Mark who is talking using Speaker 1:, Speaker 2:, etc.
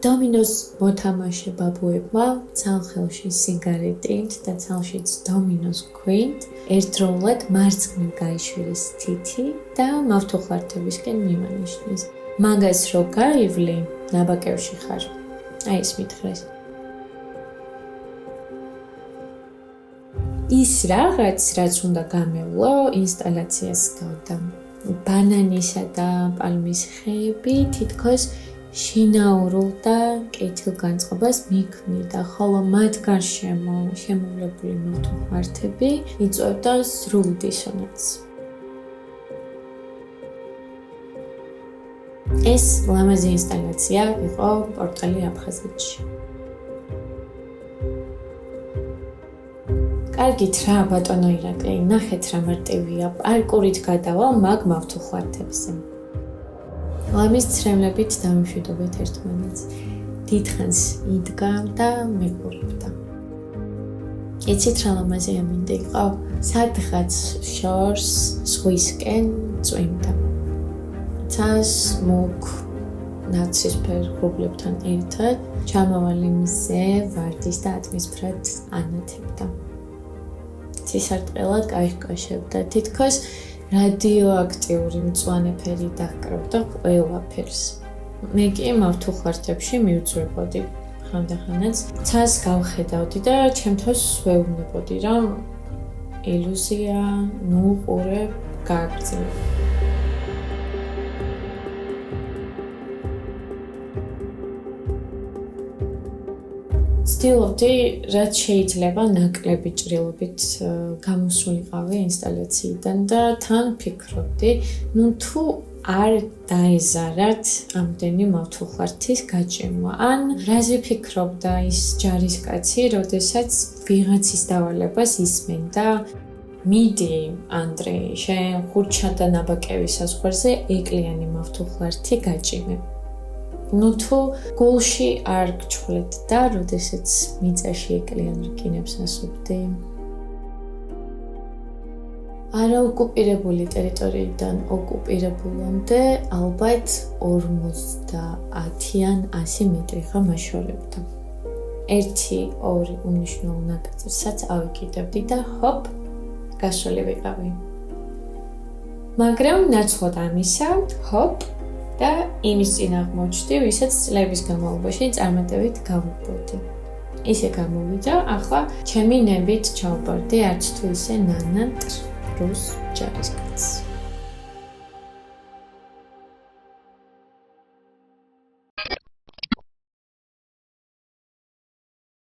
Speaker 1: დომინოს მოთამაშე ბაბუებმა ცალხელში სიგარეტით და ცალშიც დომინოს ქვით ერთდროულად მარცხნივ გაიშვილეს თითი და მავთუხლართებისკენ მიმანიშნეს. მაგას რო გაივლი, ნაბაკევში ხარ. აი ეს მითხრეს. ის რაღაც, რაც უნდა გამევლო, ინსტალაციას გავდა. ბანანისა და პალმის ხეები თითქოს შინაურულ და კეთილგანწყობას მიქმნიდა, ხოლო მათ გარშემო შემოვლებული მავთუხლართები იწვევდა სრულ დისონანსს. ეს ლამაზი ინსტალაცია იყო პორტალი აფხაზეთში. კარგით რა, ბატონო ირაკლი, ნახეთ რა მარტივია, პარკურით გადავალ მაგ მავთუხლართებზე. ლამის ცრემლებით დამშვიდობეთ ერთმანეთს. დიდხანს იდგა და მეყურებდა. იცით რა ლამაზი ამინდა იყო? სადღაც შორს ზღვისკენ წვიმდა. ცას მუქ ნაცისფერ ღრუბლებთან ერთად ჩამავალი მზე ვარდის და ატმისფრად ანათებდა. ცისარტყელა კაშკაშებდა, თითქოს რადიოაქტიური მწვანე ფერი დაჰკრებდა ყველაფერს. მე კი მავთუხლართებში მივწვებოდი ხანდახანაც, ცას გავხედავდი და ჩემთვის ვეუბნებოდი, რომ ილუზია, ნუყურებ, გააგრძელებ. ვცდილობდი, რაც შეიძლება ნაკლები ჭრილობით გამოსულიყავი ინსტალაციიდან და თან ფიქრობდი, თუ არ დაეზარათ ამდენი მავთუხლართის გაჭიმვა. ან რაზე ფიქრობდა ის ჯარისკაცი, როდესაც ვიღაცის დავალებას ისმენდა, მიდი, ანდრე, შენ ხურჩადა ნაბაკევის საზღვარზე ეკლიანი მავთუხლართი გაჭიმე. თუ გულში არ გჩხვლეთდა, როდესაც მიწაში ეკლიან რკინებს ასუფდი. არაოკუპირებული ტერიტორიიდან ოკუპირებულამდე ალბათ 50-ან 100 მეტრი გამაშორებდა. 1-2 უმნიშვნელო ნაკრძალსაც ავიკიდებდი და ჰოპ, გასული ვიყავი. მაგრამ ნაცვლად ამისა, ჰოპ და იმის წინ აღმოჩნდი, ვისაც წლების განმავლობაში წარმატებით გავუპოვდი. ისე გამოვიდა, ახლა ჩემი ნებით ჩავბარდი არც თუ ისე ნანატ რუს ჯარისკაცს.